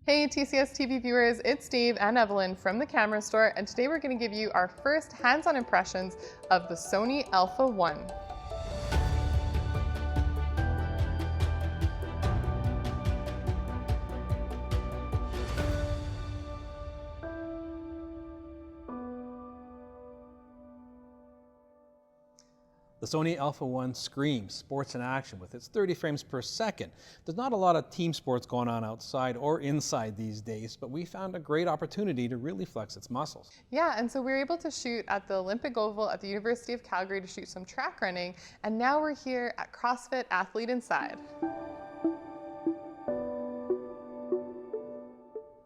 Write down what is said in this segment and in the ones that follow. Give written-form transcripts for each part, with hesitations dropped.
Hey TCS TV viewers, it's Dave and Evelyn from the camera store, and today we're going to give you our first hands-on impressions of the Sony Alpha 1. The Sony Alpha 1 screams sports in action with its 30 frames per second. There's not a lot of team sports going on outside or inside these days, but we found a great opportunity to really flex its muscles. Yeah, and so we were able to shoot at the Olympic Oval at the University of Calgary to shoot some track running, and now we're here at CrossFit Athlete Inside.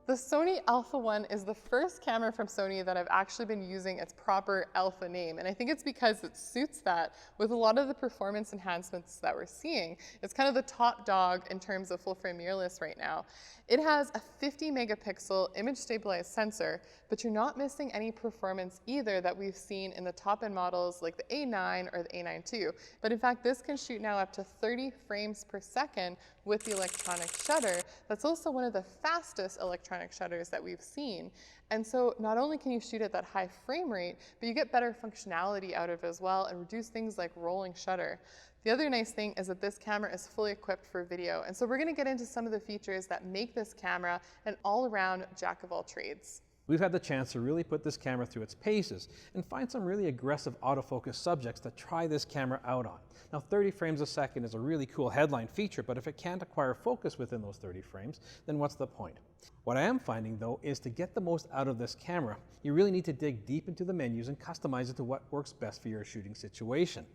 The Sony Alpha 1 is the first camera from Sony that I've actually been using its proper Alpha name, and I think it's because it suits that with a lot of the performance enhancements that we're seeing. It's kind of the top dog in terms of full frame mirrorless right now. It has a 50 megapixel image stabilized sensor, but you're not missing any performance either that we've seen in the top end models like the A9 or the A9 II. But in fact, this can shoot now up to 30 frames per second with the electronic shutter. That's also one of the fastest electronic shutters that we've seen. And so not only can you shoot at that high frame rate, but you get better functionality out of it as well and reduce things like rolling shutter. The other nice thing is that this camera is fully equipped for video. And so we're going to get into some of the features that make this camera an all-around jack of all trades. We've had the chance to really put this camera through its paces and find some really aggressive autofocus subjects to try this camera out on. Now 30 frames a second is a really cool headline feature, but if it can't acquire focus within those 30 frames, then what's the point? What I am finding though is to get the most out of this camera, you really need to dig deep into the menus and customize it to what works best for your shooting situation.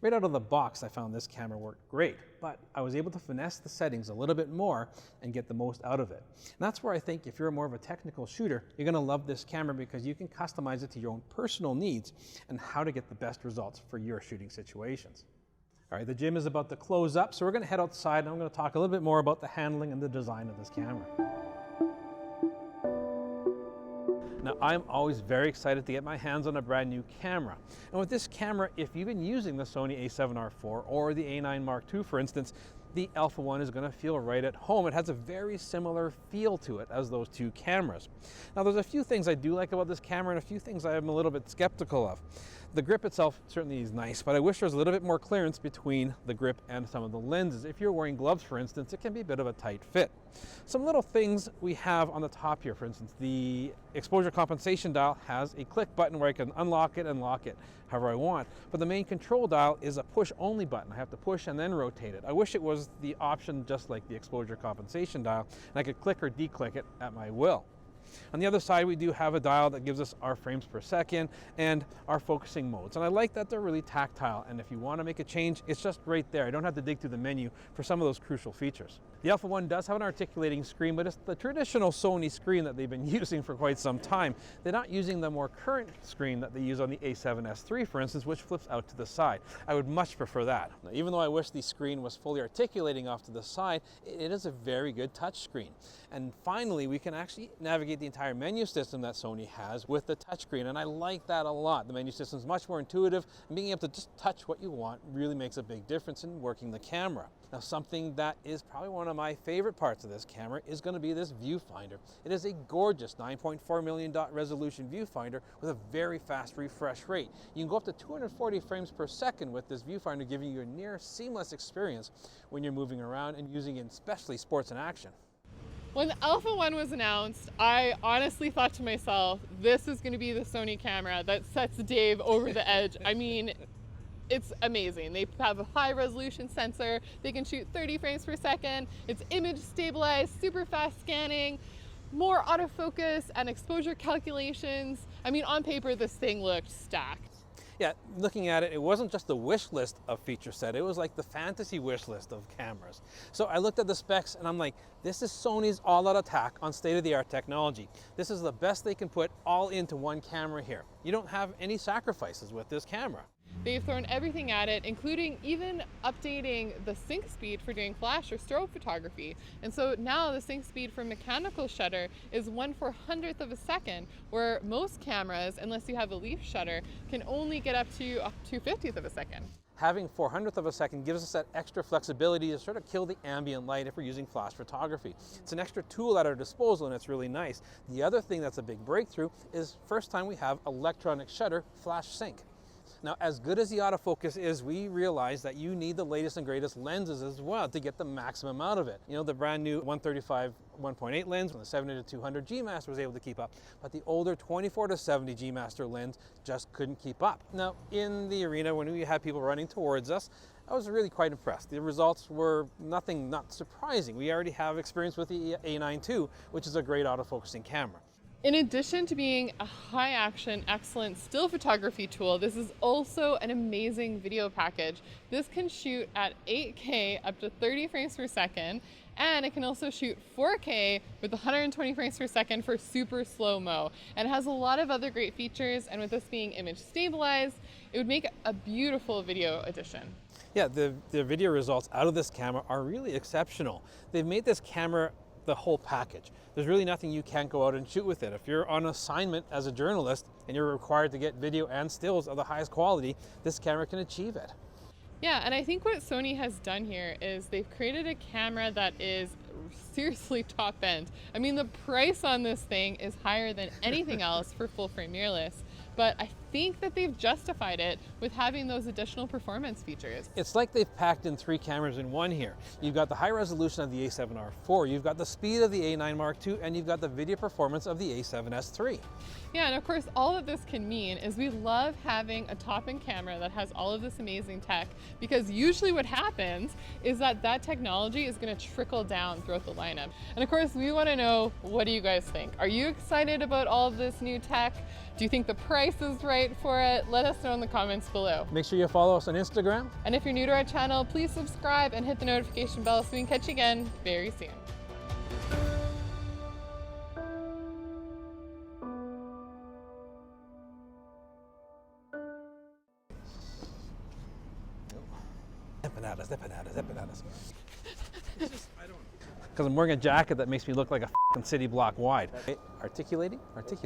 Right out of the box, I found this camera worked great, but I was able to finesse the settings a little bit more and get the most out of it. And that's where I think if you're more of a technical shooter, you're going to love this camera because you can customize it to your own personal needs and how to get the best results for your shooting situations. All right, the gym is about to close up, so we're going to head outside and I'm going to talk a little bit more about the handling and the design of this camera. Now, I'm always very excited to get my hands on a brand new camera. And with this camera, if you've been using the Sony a7R4 or the A9 Mark II, for instance, the Alpha 1 is going to feel right at home. It has a very similar feel to it as those two cameras. Now, there's a few things I do like about this camera and a few things I am a little bit skeptical of. The grip itself certainly is nice, but I wish there was a little bit more clearance between the grip and some of the lenses. If you're wearing gloves, for instance, it can be a bit of a tight fit. Some little things we have on the top here, for instance, the exposure compensation dial has a click button where I can unlock it and lock it however I want, but the main control dial is a push-only button. I have to push and then rotate it. I wish it was the option just like the exposure compensation dial, and I could click or declick it at my will. On the other side, we do have a dial that gives us our frames per second and our focusing modes. And I like that they're really tactile. And if you want to make a change, it's just right there. I don't have to dig through the menu for some of those crucial features. The Alpha 1 does have an articulating screen, but it's the traditional Sony screen that they've been using for quite some time. They're not using the more current screen that they use on the A7S III, for instance, which flips out to the side. I would much prefer that. Now, even though I wish the screen was fully articulating off to the side, it is a very good touch screen. And finally, we can actually navigate the entire menu system that Sony has with the touchscreen, and I like that a lot. The menu system is much more intuitive, and being able to just touch what you want really makes a big difference in working the camera. Now, something that is probably one of my favorite parts of this camera is going to be this viewfinder. It is a gorgeous 9.4 million dot resolution viewfinder with a very fast refresh rate. You can go up to 240 frames per second with this viewfinder, giving you a near seamless experience when you're moving around and using it, especially sports in action. When the Alpha 1 was announced, I honestly thought to myself, this is going to be the Sony camera that sets Dave over the edge. I mean, it's amazing. They have a high resolution sensor. They can shoot 30 frames per second. It's image stabilized, super fast scanning, more autofocus and exposure calculations. I mean, on paper, this thing looked stacked. Yeah, looking at it, it wasn't just the wish list of feature set, it was like the fantasy wish list of cameras. So I looked at the specs and I'm like, this is Sony's all-out attack on state-of-the-art technology. This is the best they can put all into one camera here. You don't have any sacrifices with this camera. They've thrown everything at it, including even updating the sync speed for doing flash or strobe photography. And so now the sync speed for mechanical shutter is 1/400th of a second, where most cameras, unless you have a leaf shutter, can only get up to 2/50th of a second. having 400th of a second gives us that extra flexibility to sort of kill the ambient light if we're using flash photography. It's an extra tool at our disposal and it's really nice. The other thing that's a big breakthrough is first time we have electronic shutter flash sync. Now, as good as the autofocus is, we realize that you need the latest and greatest lenses as well to get the maximum out of it. You know, the brand new 135 1.8 lens and the 70-200 G Master was able to keep up, but the older 24-70 G Master lens just couldn't keep up. Now, in the arena, when we had people running towards us, I was really quite impressed. The results were not surprising. We already have experience with the A9 II, which is a great autofocusing camera. In addition to being a high action, excellent still photography tool, this is also an amazing video package. This can shoot at 8K up to 30 frames per second, and it can also shoot 4K with 120 frames per second for super slow-mo. And it has a lot of other great features, and with this being image stabilized, it would make a beautiful video edition. Yeah, the video results out of this camera are really exceptional. They've made this camera the whole package. There's really nothing you can't go out and shoot with it. If you're on assignment as a journalist and you're required to get video and stills of the highest quality, this camera can achieve it. Yeah, and I think what Sony has done here is they've created a camera that is seriously top end. I mean, the price on this thing is higher than anything else for full frame mirrorless, but I think that they've justified it with having those additional performance features. It's like they've packed in 3 cameras in one here. You've got the high resolution of the A7R IV, you've got the speed of the A9 Mark II, and you've got the video performance of the A7S III. Yeah, and of course, all that this can mean is we love having a top-end camera that has all of this amazing tech, because usually what happens is that technology is going to trickle down throughout the lineup. And of course, we want to know, what do you guys think? Are you excited about all of this new tech? Do you think the price is right for it? Let us know in the comments below. Make sure you follow us on Instagram. And if you're new to our channel, please subscribe and hit the notification bell so we can catch you again very soon. Empanadas. Because I'm wearing a jacket that makes me look like a f***ing city block wide. Okay. Articulating. Okay.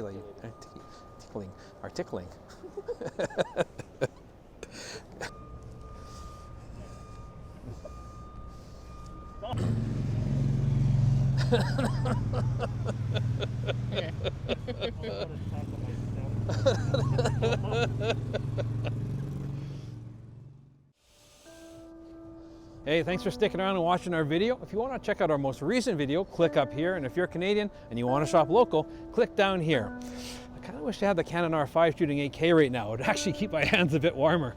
Hey, thanks for sticking around and watching our video. If you want to check out our most recent video, click up here. And if you're Canadian and you want to shop local, click down here. I kind of wish I had the Canon R5 shooting 8K right now. It would actually keep my hands a bit warmer.